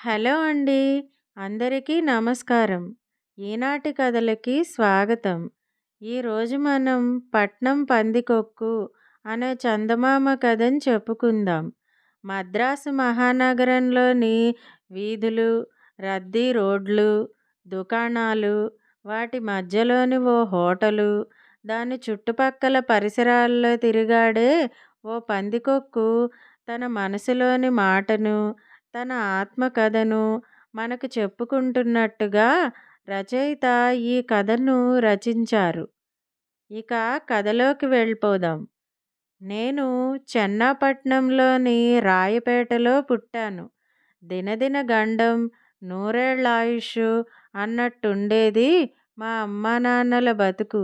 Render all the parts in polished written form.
Hello అండి. అందరికీ నమస్కారం. ఈనాటి కథలకి స్వాగతం. ఈరోజు మనం 'పట్నం పందికొక్కు' అనే చందమామ కథను చెప్పుకుందాం. మద్రాసు మహానగరంలోని వీధులు, రద్దీ రోడ్లు, దుకాణాలు, వాటి మధ్యలోని ఓ హోటలు, దాని చుట్టుపక్కల పరిసరాల్లో తిరిగాడే ఓ పందికొక్కు తన మనసులోని మాటను, తన ఆత్మకథను మనకు చెప్పుకుంటున్నట్టుగా రచయిత ఈ కథను రచించారు. ఇక కథలోకి వెళ్ళిపోదాం. నేను చెన్నాపట్నంలోని రాయపేటలో పుట్టాను. దినదిన గండం నూరేళ్లాయుష్షు అన్నట్టుండేది మా అమ్మానాన్నల బతుకు.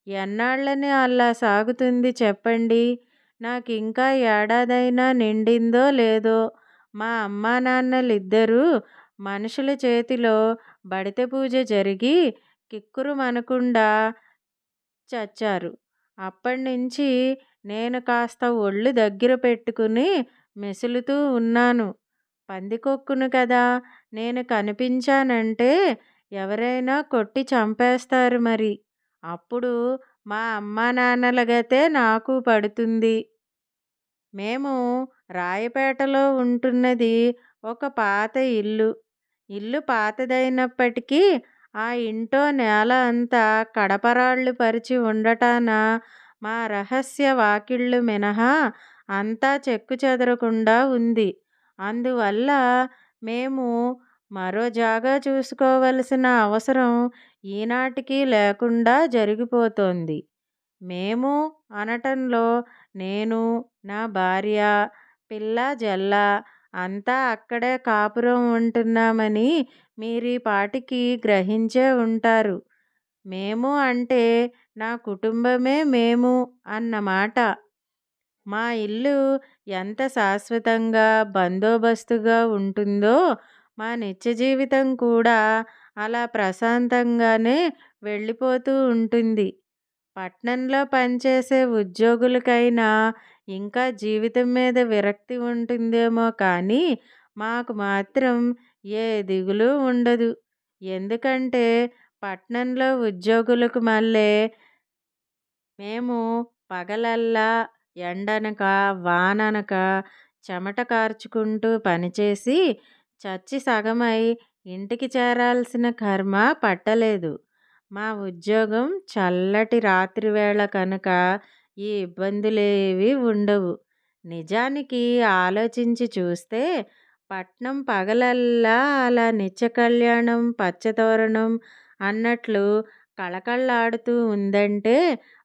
ఎన్నాళ్ళని అలా సాగుతుంది చెప్పండి. నాకింకా ఏడాదైనా నిండిందో లేదో మా అమ్మానాన్నలిద్దరూ మనుషుల చేతిలో బడిత పూజ జరిగి కిక్కురుమనకుండా చచ్చారు. అప్పణ్ణించి నేను కాస్త ఒళ్ళు దగ్గర పెట్టుకుని మెసులుతూ ఉన్నాను. పందికొక్కును కదా, నేను కనిపించానంటే ఎవరైనా కొట్టి చంపేస్తారు మరి. అప్పుడు మా అమ్మానాన్నల గతే నాకు పడుతుంది. మేము రాయపేటలో ఉంటున్నది ఒక పాత ఇల్లు. ఇల్లు పాతదైనప్పటికీ ఆ ఇంటో నేల అంతా కడపరాళ్ళు పరిచి ఉండటాన మా రహస్య వాకిళ్ళు మినహా అంతా చెక్కుచెదరకుండా ఉంది. అందువల్ల మేము మరో జాగా చూసుకోవలసిన అవసరం ఈనాటికి లేకుండా జరిగిపోతోంది. మేము అనటంలో నేను, నా భార్య, పిల్ల జల్ల అంతా అక్కడే కాపురం ఉంటున్నామని మీరీ పాటికి గ్రహించే ఉంటారు. మేము అంటే నా కుటుంబమే మేము అన్నమాట. మా ఇల్లు ఎంత శాశ్వతంగా, బందోబస్తుగా ఉంటుందో మా నిత్య జీవితం కూడా అలా ప్రశాంతంగానే వెళ్ళిపోతూ ఉంటుంది. పట్నంలో పనిచేసే ఉద్యోగులకైనా ఇంకా జీవితం మీద విరక్తి ఉంటుందేమో కానీ మాకు మాత్రం ఏ దిగులు ఉండదు. ఎందుకంటే పట్నంలో ఉద్యోగులకు మళ్ళే మేము పగలల్లా ఎండనక వాననక చెమట కార్చుకుంటూ పనిచేసి చచ్చి సగమై ఇంటికి చేరాల్సిన కర్మ పట్టలేదు. మా ఉద్యోగం చల్లటి రాత్రివేళ కనుక ఈ ఇబ్బందులేవీ ఉండవు. నిజానికి ఆలోచించి చూస్తే పట్నం పగలల్లా అలా నిత్యకళ్యాణం పచ్చతోరణం అన్నట్లు కళకళలాడుతూ ఉందంటే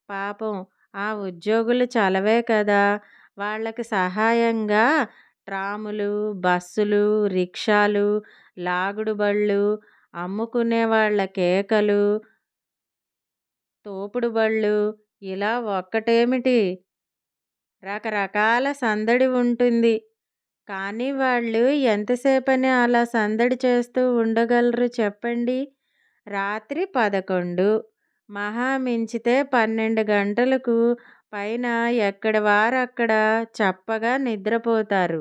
పాపం ఆ ఉద్యోగుల చలవే కదా. వాళ్ళకి సహాయంగా ట్రాములు, బస్సులు, రిక్షాలు, లాగుడు బళ్ళు, అమ్ముకునే వాళ్ళ కేకలు, తోపుడు బళ్ళు ఇలా ఒక్కటేమిటి, రకరకాల సందడి ఉంటుంది. కానీ వాళ్ళు ఎంతసేపని అలా సందడి చేస్తూ ఉండగలరు చెప్పండి. రాత్రి 11, మహా మించితే 12 గంటలకు పైన ఎక్కడి వారక్కడ చప్పగా నిద్రపోతారు.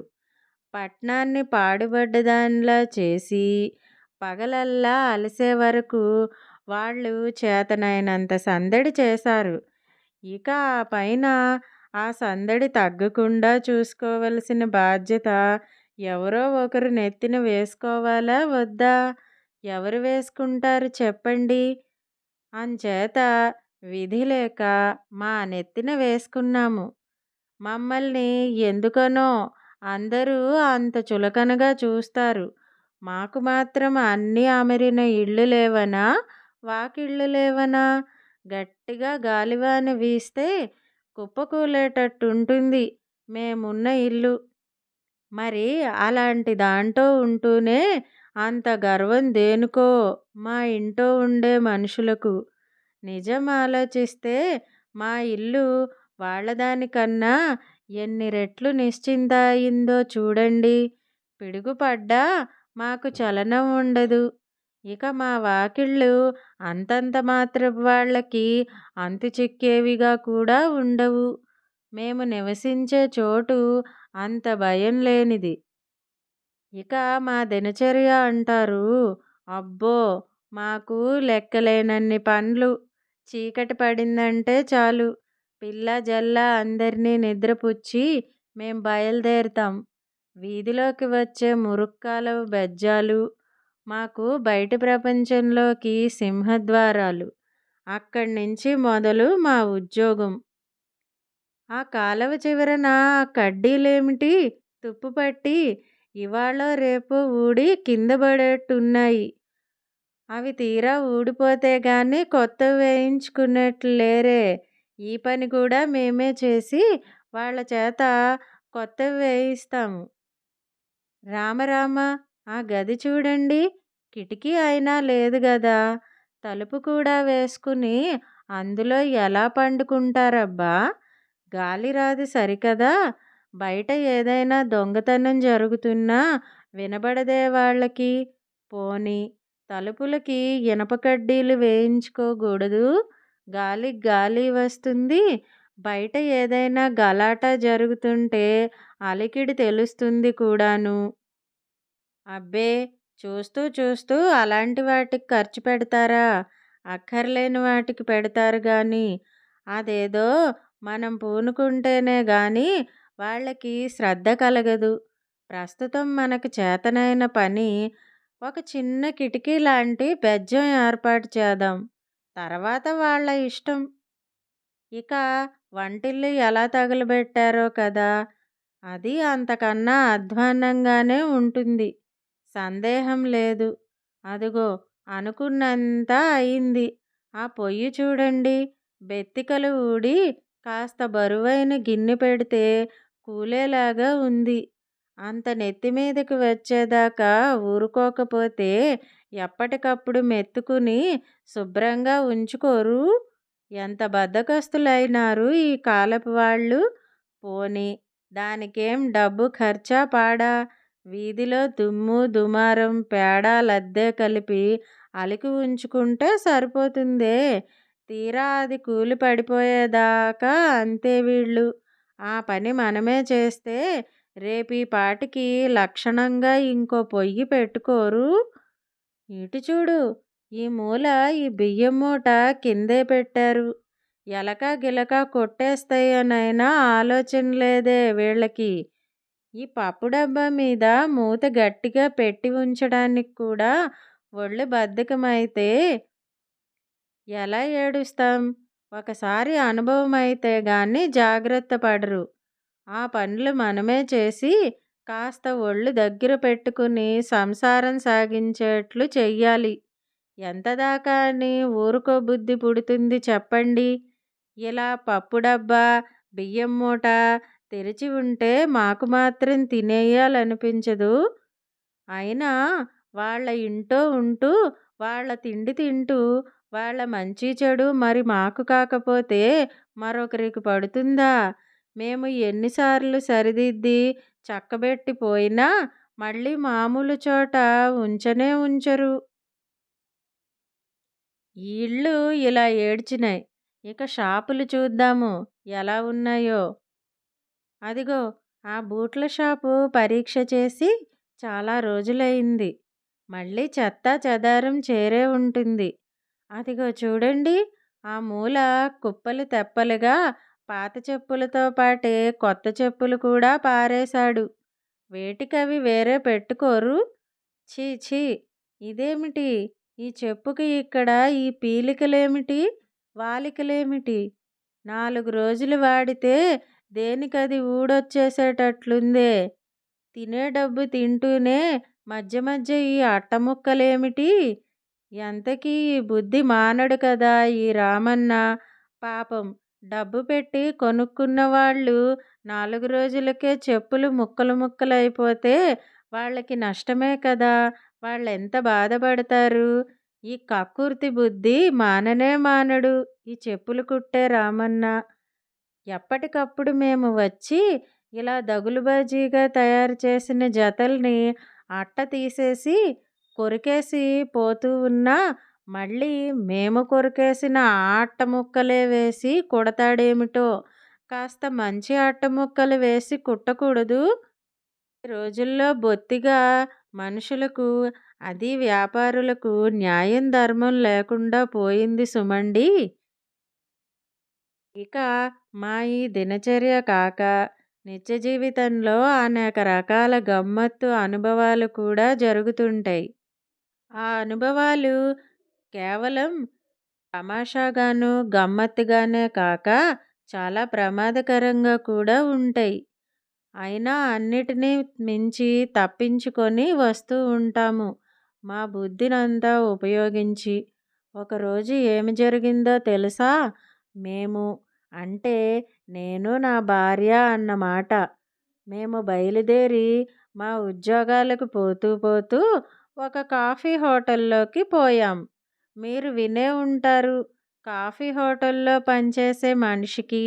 పట్నాన్ని పాడుబడ్డదానిలా చేసి పగలల్లా అలసే వరకు వాళ్ళు చేతనైనంత సందడి చేశారు. ఇక ఆ పైన ఆ సందడి తగ్గకుండా చూసుకోవలసిన బాధ్యత ఎవరో ఒకరు నెత్తిన వేసుకోవాలా వద్దా? ఎవరు వేసుకుంటారు చెప్పండి. అంచేత విధి లేక మా నెత్తిన వేసుకున్నాము. మమ్మల్ని ఎందుకనో అందరూ అంత చులకనగా చూస్తారు. మాకు మాత్రం అన్నీ అమరిన ఇళ్ళు లేవనా, వాకిళ్ళు లేవనా? గట్టిగా గాలివాన వీస్తే కుప్పకూలేటట్టుంటుంది మేమున్న ఇల్లు. మరి అలాంటి దాంట్లో ఉంటూనే అంత గర్వం దేనికో మా ఇంట్లో ఉండే మనుషులకు. నిజం ఆలోచిస్తే మా ఇల్లు వాళ్ళదానికన్నా ఎన్ని రెట్లు నిశ్చింత అయిందో చూడండి. పిడుగుపడ్డా మాకు చలనం ఉండదు. ఇక మా వాకిళ్ళు అంతంత మాత్రపు వాళ్ళకి అంతు చిక్కేవిగా కూడా ఉండవు. మేము నివసించే చోటు అంత భయం లేనిది. ఇక మా దినచర్య అంటారు. అబ్బో! మాకు లెక్కలేనన్ని పనులు. చీకటి పడిందంటే చాలు పిల్ల జల్ల అందరినీ నిద్రపుచ్చి మేం బయలుదేరుతాం. వీధిలోకి వచ్చే మురుక్కాలవ బెజ్జాలు మాకు బయటి ప్రపంచంలోకి సింహద్వారాలు. అక్కడి నుంచి మొదలు మా ఉద్యోగం. ఆ కాలవ చివరన ఆ కడ్డీలేమిటి తుప్పుపట్టి ఇవాళో రేపో ఊడి కింద పడేట్టున్నాయి. అవి తీరా ఊడిపోతే గాని కొత్తవి వేయించుకునేట్లు లేరే. ఈ పని కూడా మేమే చేసి వాళ్ళ చేత కొత్తవి వేయిస్తాము. రామ రామ! ఆ గది చూడండి. కిటికీ అయినా లేదు గదా! తలుపు కూడా వేసుకుని అందులో ఎలా పండుకుంటారబ్బా! గాలి రాదు సరికదా! బయట ఏదైనా దొంగతనం జరుగుతున్నా వినబడదే వాళ్ళకి. పోనీ తలుపులకి ఇనప కడ్డీలు వేయించుకోగూడదూ? గాలికి గాలి వస్తుంది. బయట ఏదైనా గలాటా జరుగుతుంటే అలికిడి తెలుస్తుంది కూడాను. అబ్బే! చూస్తూ చూస్తూ అలాంటి వాటికి ఖర్చు పెడతారా? అక్కర్లేని వాటికి పెడతారు గానీ, అదేదో మనం పూనుకుంటేనే గానీ వాళ్ళకి శ్రద్ధ కలగదు. ప్రస్తుతం మనకు చేతనైన పని ఒక చిన్న కిటికీ లాంటి బెజ్జం ఏర్పాటు చేద్దాం. తర్వాత వాళ్ళ ఇష్టం. ఇక వంటిల్లు ఎలా తగలబెట్టారో కదా! అది అంతకన్నా అధ్వాన్నంగానే ఉంటుంది. సందేహం లేదు. అదుగో అనుకున్నంతా అయింది. ఆ పొయ్యి చూడండి. బెత్తికలు ఊడి కాస్త బరువైన గిన్నె పెడితే కూలేలాగా ఉంది. అంత నెత్తిమీదకి వచ్చేదాకా ఊరుకోకపోతే ఎప్పటికప్పుడు మెత్తుకుని శుభ్రంగా ఉంచుకోరు? ఎంత బద్ధకస్తులైనారు ఈ కాలపు వాళ్ళు. పోనీ దానికేం డబ్బు ఖర్చా పాడా? వీధిలో దుమ్ము దుమారం పేడ లద్దె కలిపి అలికి ఉంచుకుంటే సరిపోతుందే. తీరా అది కూలి పడిపోయేదాకా అంతే వీళ్ళు. ఆ పని మనమే చేస్తే రేపీ పాటికి లక్షణంగా ఇంకో పొయ్యి పెట్టుకోరు. ఇటు చూడు. ఈ మూల ఈ బియ్యం మూట కిందే పెట్టారు. ఎలకా గిలకా కొట్టేస్తాయనైనా ఆలోచన లేదే వీళ్ళకి. ఈ పప్పు డబ్బా మీద మూత గట్టిగా పెట్టి ఉంచడానికి కూడా ఒళ్ళు బద్ధకమైతే ఎలా ఏడుస్తాం? ఒకసారి అనుభవమైతే గాని జాగ్రత్త పడరు. ఆ పనులు మనమే చేసి కాస్త ఒళ్ళు దగ్గర పెట్టుకుని సంసారం సాగించేట్లు చెయ్యాలి. ఎంతదాకా అని ఊరుకోబుద్ధి పుడుతుంది చెప్పండి. ఇలా పప్పు డబ్బా, బియ్యం మూట తెరిచి ఉంటే మాకు మాత్రం తినేయాలనిపించదు. అయినా వాళ్ళ ఇంటో ఉంటూ, వాళ్ళ తిండి తింటూ, వాళ్ళ మంచి చెడు మరి మాకు కాకపోతే మరొకరికి పడుతుందా? మేము ఎన్నిసార్లు సరిదిద్ది చక్కబెట్టి పోయినా మళ్ళీ మామూలు చోట ఉంచనే ఉంచరు. ఈ ఇళ్ళు ఇలా ఏడ్చినాయి. ఇక షాపులు చూద్దాము ఎలా ఉన్నాయో. అదిగో ఆ బూట్ల షాపు పరీక్ష చేసి చాలా రోజులయింది. మళ్ళీ చెత్తా చెదారం చేరే ఉంటుంది. అదిగో చూడండి. ఆ మూల కుప్పలు తెప్పలుగా పాత చెప్పులతో పాటే కొత్త చెప్పులు కూడా పారేశాడు. వేటికవి వేరే పెట్టుకోరు? ఛీ! ఛీ! ఇదేమిటి? ఈ చెప్పుకి ఇక్కడ ఈ పీలికలేమిటి? వాలికలేమిటి? 4 రోజులు వాడితే దేనికది ఊడొచ్చేసేటట్లుందే. తినే డబ్బు తింటూనే మధ్య మధ్య ఈ అట్టముక్కలేమిటి? ఎంతకీ ఈ బుద్ధి మానడు కదా ఈ రామన్న. పాపం డబ్బు పెట్టి కొనుక్కున్న వాళ్ళు 4 రోజులకే చెప్పులు ముక్కలు ముక్కలైపోతే వాళ్ళకి నష్టమే కదా! వాళ్ళెంత బాధపడతారు. ఈ కక్కుర్తి బుద్ధి మాననే మానడు ఈ చెప్పులు కుట్టే రామన్న. ఎప్పటికప్పుడు మేము వచ్చి ఇలా దగులుబాజీగా తయారు చేసిన జతల్ని అట్ట తీసేసి కొరికేసి పోతూ ఉన్నా మళ్ళీ మేము కొరికేసిన ఆ అట్ట ముక్కలే వేసి కుడతాడేమిటో. కాస్త మంచి అట్ట ముక్కలు వేసి కుట్టకూడదూ? ఈ రోజుల్లో బొత్తిగా మనుషులకు, అది వ్యాపారులకు న్యాయం, ధర్మం లేకుండా పోయింది సుమండీ. ఇక మా ఈ దినచర్య కాక, నిత్య జీవితంలో అనేక రకాల గమ్మత్తు అనుభవాలు కూడా జరుగుతుంటాయి. ఆ అనుభవాలు కేవలం తమాషాగాను, గమ్మత్తుగానే కాక చాలా ప్రమాదకరంగా కూడా ఉంటాయి. అయినా అన్నిటినీ మించి తప్పించుకొని వస్తూ ఉంటాము. మా బుద్ధినంతా ఉపయోగించి. ఒకరోజు ఏమి జరిగిందో తెలుసా? మేము అంటే నేను, నా భార్య అన్నమాట. మేము బయలుదేరి మా ఉద్యోగాలకు పోతూ పోతూ ఒక కాఫీ హోటల్లోకి పోయాం. మీరు వినే ఉంటారు. కాఫీ హోటల్లో పనిచేసే మనిషికి,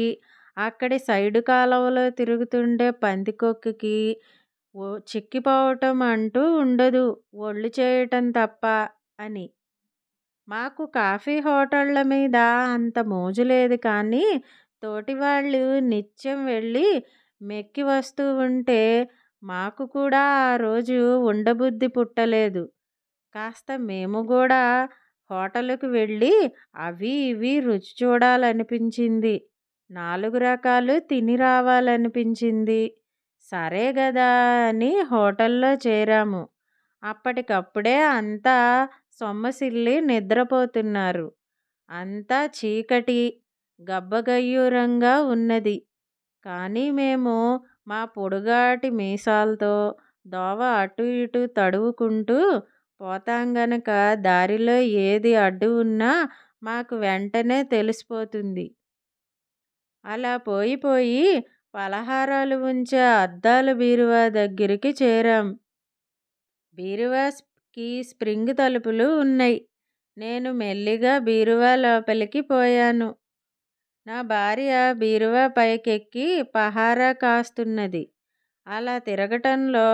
అక్కడి సైడు కాలవలో తిరుగుతుండే పందికొక్కుకి చిక్కిపోవటం అంటూ ఉండదు. ఒళ్ళు చేయటం తప్ప అని. మాకు కాఫీ హోటళ్ళ మీద అంత మోజు లేదు కానీ, తోటివాళ్ళు నిత్యం వెళ్ళి మెక్కి వస్తూ ఉంటే మాకు కూడా ఆ రోజు ఉండబుద్ధి పుట్టలేదు. కాస్త మేము గూడా హోటలుకి వెళ్ళి అవి ఇవి రుచి చూడాలనిపించింది. 4 రకాలు తిని రావాలనిపించింది. సరే గదా అని హోటల్లో చేరాము. అప్పటికప్పుడే అంతా సొమ్మసిల్లి నిద్రపోతున్నారు. అంతా చీకటి, గబ్బగయ్యూరంగా ఉన్నది. కానీ మేము మా పొడుగాటి మీసాలతో దోవ అటూ ఇటూ తడువుకుంటూ పోతాం గనక దారిలో ఏది అడ్డు ఉన్నా మాకు వెంటనే తెలిసిపోతుంది. అలా పోయి పోయి పలహారాలు ఉంచే అద్దాల బీరువా దగ్గరికి చేరాం. బీరువాకి స్ప్రింగ్ తలుపులు ఉన్నయి. నేను మెల్లిగా బీరువా లోపలికి పోయాను. నా భార్య బీరువా పైకెక్కి పహారా కాస్తున్నది. అలా తిరగటంలో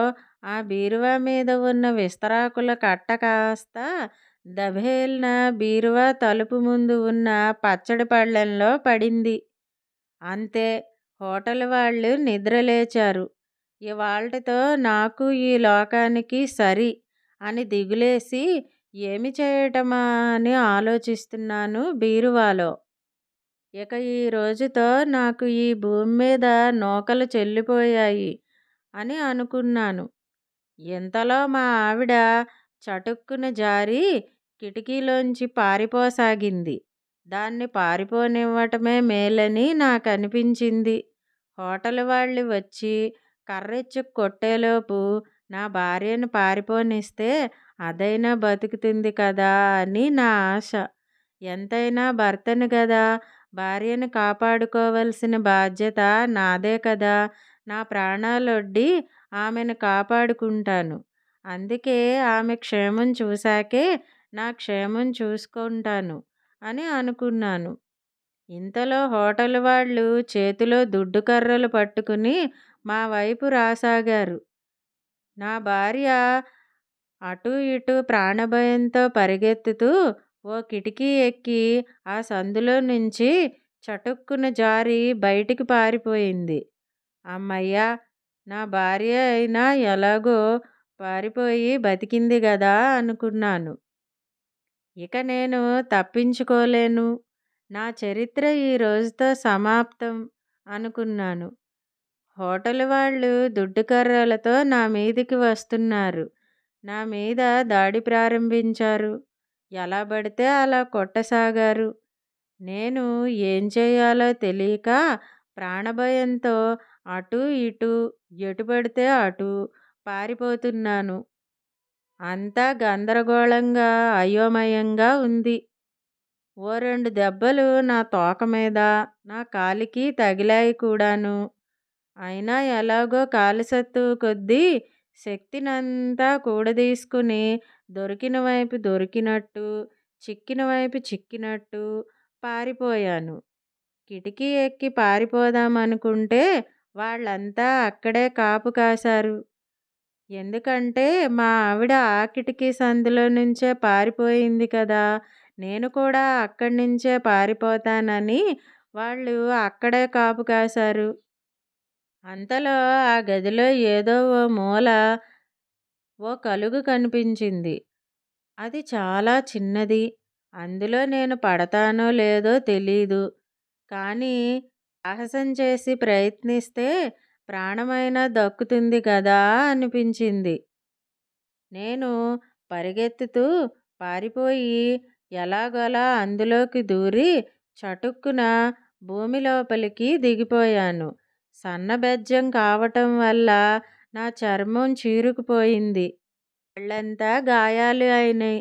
ఆ బీరువా మీద ఉన్న విస్తరాకుల కట్ట కాస్త దభేల్న బీరువా తలుపు ముందు ఉన్న పచ్చడి పళ్ళెంలో పడింది. అంతే, హోటల్ వాళ్ళు నిద్రలేచారు. ఇవాల్టితో నాకు ఈ లోకానికి సరి అని దిగులేసి ఏమి చేయటమా అని ఆలోచిస్తున్నాను బీరువాలో. ఇక ఈ రోజుతో నాకు ఈ భూమి మీద నూకలు చెల్లిపోయాయి అని అనుకున్నాను. ఇంతలో మా ఆవిడ చటుక్కున జారి కిటికీలోంచి పారిపోసాగింది. దాన్ని పారిపోనివ్వటమే మేలని నాకనిపించింది. హోటల్ వాళ్ళు వచ్చి కర్రెచ్చి కొట్టేలోపు నా భార్యను పారిపోనిస్తే అదైనా బతుకుతుంది కదా అని నా ఆశ. ఎంతైనా భర్తను గదా, భార్యను కాపాడుకోవలసిన బాధ్యత నాదే కదా. నా ప్రాణాలొడ్డి ఆమెను కాపాడుకుంటాను. అందుకే ఆమె క్షేమం చూశాకే నా క్షేమం చూసుకుంటాను అని అనుకున్నాను. ఇంతలో హోటల్ వాళ్ళు చేతిలో దుడ్డు కర్రలు పట్టుకుని మా వైపు రాసాగారు. నా భార్య అటూ ఇటూ ప్రాణభయంతో పరిగెత్తుతూ ఓ కిటికీ ఎక్కి ఆ సందులో నుంచి చటుక్కున జారి బయటికి పారిపోయింది. అమ్మయ్య! నా భార్య అయినా ఎలాగో పారిపోయి బతికింది గదా అనుకున్నాను. ఇక నేను తప్పించుకోలేను. నా చరిత్ర ఈ రోజుతో సమాప్తం అనుకున్నాను. హోటల్ వాళ్ళు దుడ్డు కర్రలతో నా మీదికి వస్తున్నారు. నా మీద దాడి ప్రారంభించారు. ఎలా పడితే అలా కొట్టసాగారు. నేను ఏం చేయాలో తెలియక ప్రాణభయంతో అటూ ఇటూ ఎటు పడితే అటు పారిపోతున్నాను. అంతా గందరగోళంగా, అయోమయంగా ఉంది. ఓ 2 దెబ్బలు నా తోక మీద, నా కాలికి తగిలాయి కూడాను. అయినా ఎలాగో కాలిసత్తువ కొద్దీ శక్తినంతా కూడదీసుకుని దొరికిన వైపు దొరికినట్టు, చిక్కిన వైపు చిక్కినట్టు పారిపోయాను. కిటికీ ఎక్కి పారిపోదామనుకుంటే వాళ్ళంతా అక్కడే కాపు కాశారు. ఎందుకంటే మా ఆవిడ ఆ కిటికీ సందులో నుంచే పారిపోయింది కదా. నేను కూడా అక్కడి నుంచే పారిపోతానని వాళ్ళు అక్కడే కాపు కాశారు. అంతలో ఆ గదిలో ఏదో ఓ మూల ఓ కలుగు కనిపించింది. అది చాలా చిన్నది. అందులో నేను పడతానో లేదో తెలీదు. కానీ సాహసం చేసి ప్రయత్నిస్తే ప్రాణమైనా దక్కుతుంది కదా అనిపించింది. నేను పరిగెత్తుతూ పారిపోయి ఎలాగోలా అందులోకి దూరి చటుక్కున భూమి లోపలికి దిగిపోయాను. సన్నబెజ్జం కావటం వల్ల నా చర్మం చీరుకుపోయింది. ఒళ్ళంతా గాయాలు అయినాయి.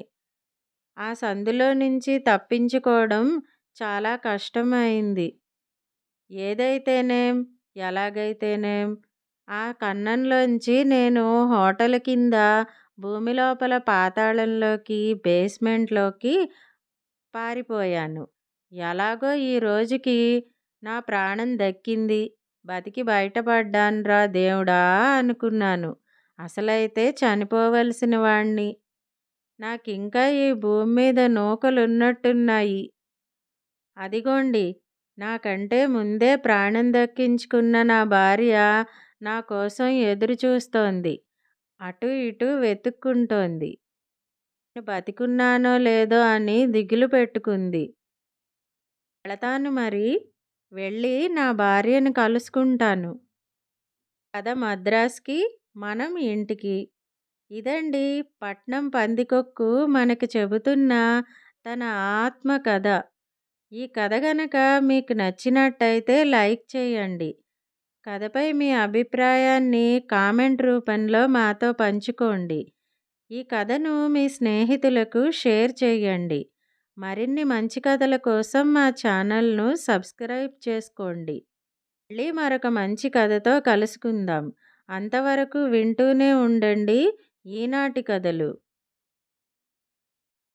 ఆ సందులో నుంచి తప్పించుకోవడం చాలా కష్టమైంది. ఏదైతేనేం, ఎలాగైతేనేం ఆ కన్నంలోంచి నేను హోటల్ కింద భూమి లోపల పాతాళంలోకి, బేస్‌మెంట్‌లోకి పారిపోయాను. ఎలాగో ఈ రోజుకి నా ప్రాణం దక్కింది. బతికి బయటపడ్డానురా దేవుడా అనుకున్నాను. అసలైతే చనిపోవలసిన వాణ్ణి. నాకింకా ఈ భూమి మీద నూకలున్నట్టున్నాయి. అదిగోండి నాకంటే ముందే ప్రాణం దక్కించుకున్న నా భార్య నా కోసం ఎదురు చూస్తోంది. అటూ ఇటూ వెతుక్కుంటోంది. నేను బతికున్నానో లేదో అని దిగులు పెట్టుకుంది. వెళతాను మరి. వెళ్ళి నా భార్యను కలుసుకుంటాను. కథ మద్రాస్‌కి, మనం ఇంటికి. ఇదండి పట్నం పందికొక్కు మనకి చెబుతున్న తన ఆత్మకథ. ఈ కథ గనక మీకు నచ్చినట్టయితే లైక్ చేయండి. కథపై మీ అభిప్రాయాన్ని కామెంట్ రూపంలో మాతో పంచుకోండి. ఈ కథను మీ స్నేహితులకు షేర్ చేయండి. మరిన్ని మంచి కథల కోసం మా ఛానల్ను సబ్స్క్రైబ్ చేసుకోండి. మళ్ళీ మరొక మంచి కథతో కలుసుకుందాం. అంతవరకు వింటూనే ఉండండి ఈనాటి కథలు.